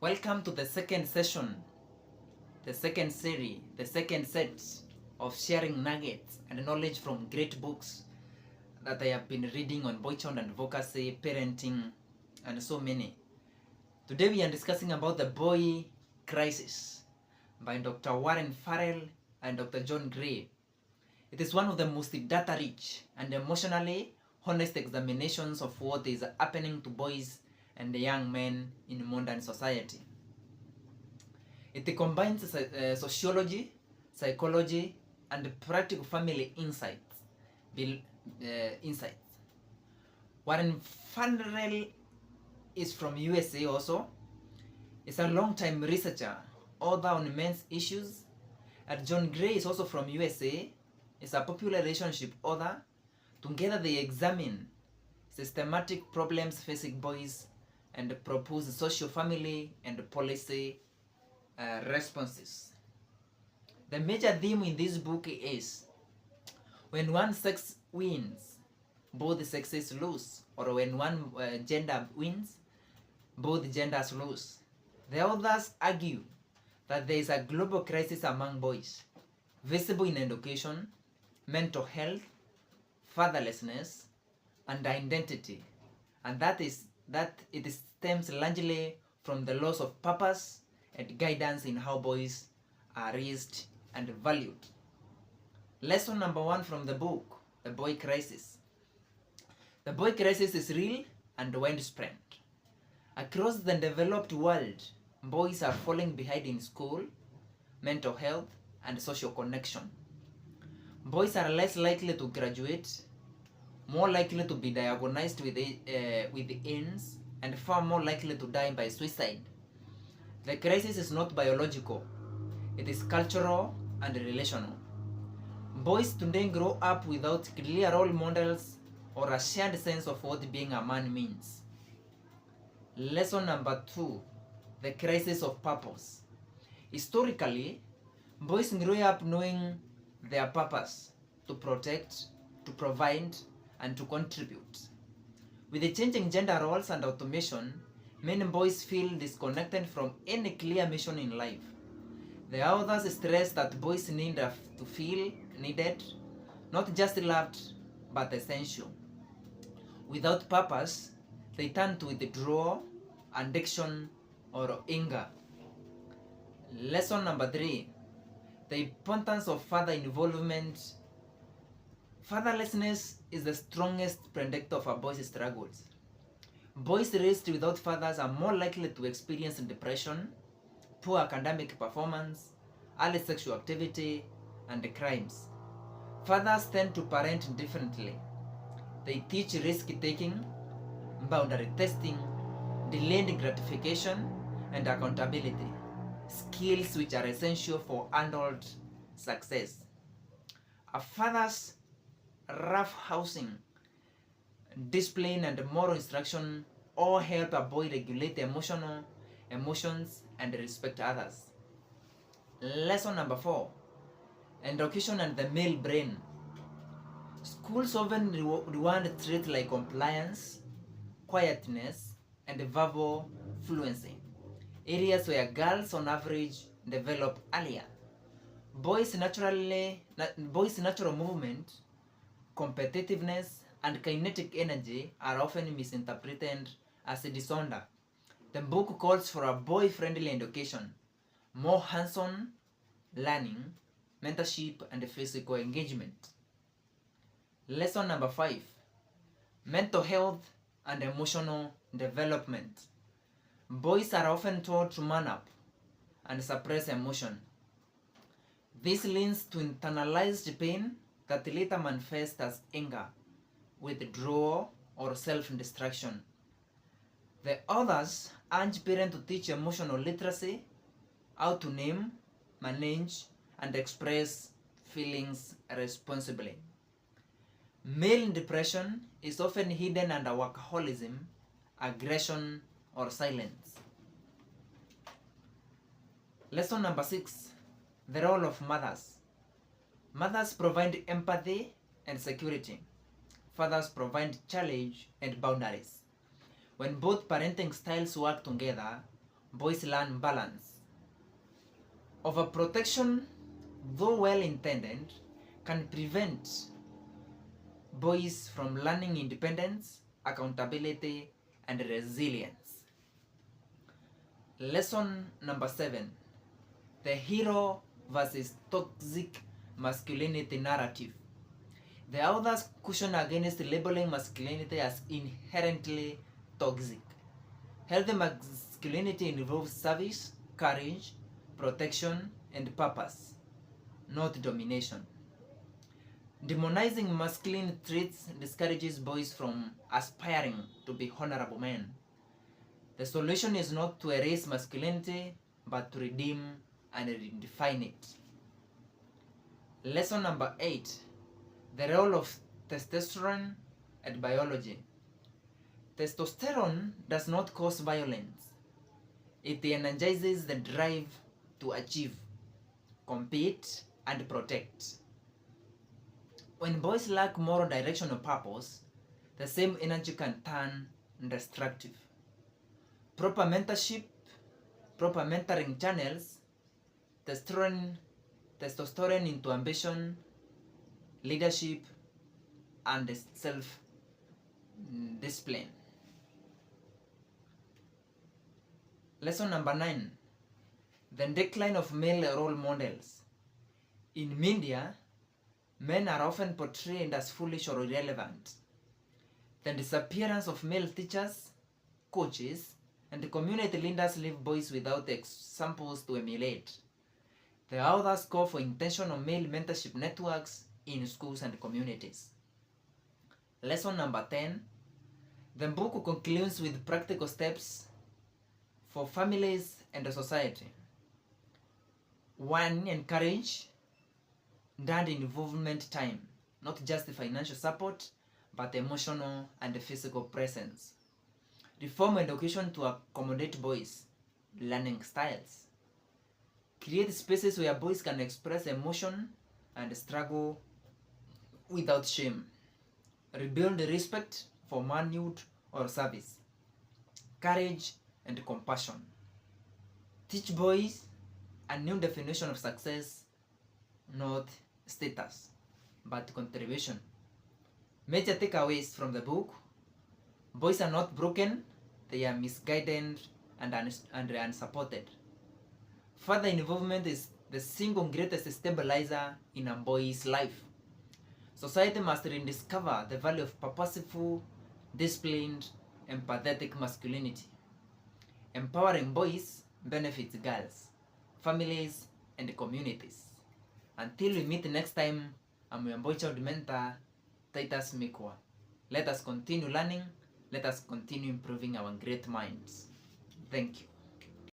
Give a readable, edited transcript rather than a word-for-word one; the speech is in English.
Welcome to the second session, the second series, the second set of sharing nuggets and knowledge from great books that I have been reading on boy child and advocacy, parenting, and so many. Today we are discussing about the boy crisis by Dr. Warren Farrell and Dr. John Gray. It is one of the most data-rich and emotionally honest examinations of what is happening to boys and young men in modern society. It combines sociology, psychology, and practical family insights. Warren Farrell is from USA also. He's a long-time researcher, author on men's issues. And John Gray is also from USA. He's a popular relationship author. Together they examine systematic problems facing boys and propose social, family, and policy responses. The major theme in this book is when one sex wins, both sexes lose, or when one gender wins, both genders lose. The authors argue that there is a global crisis among boys, visible in education, mental health, fatherlessness, and identity, and that it stems largely from the loss of purpose and guidance in how boys are raised and valued. Lesson number 1 from the book, The Boy Crisis. The boy crisis is real and widespread. Across the developed world, boys are falling behind in school, mental health, and social connection. Boys are less likely to graduate, more likely to be diagnosed with AIDS, and far more likely to die by suicide. The crisis is not biological, it is cultural and relational. Boys today grow up without clear role models or a shared sense of what being a man means. Lesson number 2, the crisis of purpose. Historically, boys grew up knowing their purpose: to protect, to provide, and to contribute. With the changing gender roles and automation, many boys feel disconnected from any clear mission in life. The authors stress that boys need to feel needed, not just loved, but essential. Without purpose, they turn to withdrawal, addiction, or anger. Lesson number 3, the importance of father involvement. Fatherlessness is the strongest predictor of a boy's struggles. Boys raised without fathers are more likely to experience depression, poor academic performance, early sexual activity, and crimes. Fathers tend to parent differently. They teach risk-taking, boundary testing, delayed gratification, and accountability, skills which are essential for adult success. A father's rough housing, discipline, and moral instruction all help a boy regulate emotions and respect others. Lesson number 4, education and the male brain. Schools often reward traits like compliance, quietness, and verbal fluency, areas where girls on average develop earlier. Boys' natural movement, competitiveness, and kinetic energy are often misinterpreted as a disorder. The book calls for a boy-friendly education, more hands-on learning, mentorship, and physical engagement. Lesson number 5, mental health and emotional development. Boys are often taught to man up and suppress emotion. This leads to internalized pain that later manifests as anger, withdrawal, or self-destruction. The authors urge parents to teach emotional literacy, how to name, manage, and express feelings responsibly. Male depression is often hidden under workaholism, aggression, or silence. Lesson number 6, the role of mothers. Mothers provide empathy and security. Fathers provide challenge and boundaries. When both parenting styles work together, boys learn balance. Overprotection, though well intended, can prevent boys from learning independence, accountability, and resilience. Lesson number 7: the hero versus toxic masculinity narrative. The authors caution against labeling masculinity as inherently toxic. Healthy masculinity involves service, courage, protection, and purpose, not domination. Demonizing masculine traits discourages boys from aspiring to be honorable men. The solution is not to erase masculinity, but to redeem and redefine it. Lesson number 8: the role of testosterone and biology. Testosterone does not cause violence. It energizes the drive to achieve, compete, and protect. When boys lack moral direction or purpose, the same energy can turn destructive. Proper mentorship, proper mentoring channels, testosterone into ambition, leadership, and self-discipline. Lesson number 9: the decline of male role models. In media, men are often portrayed as foolish or irrelevant. The disappearance of male teachers, coaches, and community leaders leave boys without examples to emulate. The authors call for intentional male mentorship networks in schools and communities. Lesson number 10: the book concludes with practical steps for families and society. 1. Encourage dad involvement time, not just financial support, but emotional and physical presence. Reform education to accommodate boys' learning styles. Create spaces where boys can express emotion and struggle without shame. Rebuild respect for manhood or service, courage, and compassion. Teach boys a new definition of success, not status, but contribution. Major takeaways from the book: boys are not broken, they are misguided and unsupported. Further involvement is the single greatest stabilizer in a boy's life. Society must rediscover the value of purposeful, disciplined, empathetic masculinity. Empowering boys benefits girls, families, and communities. Until we meet next time, I'm your boy child mentor, Titus Mikwa. Let us continue learning. Let us continue improving our great minds. Thank you.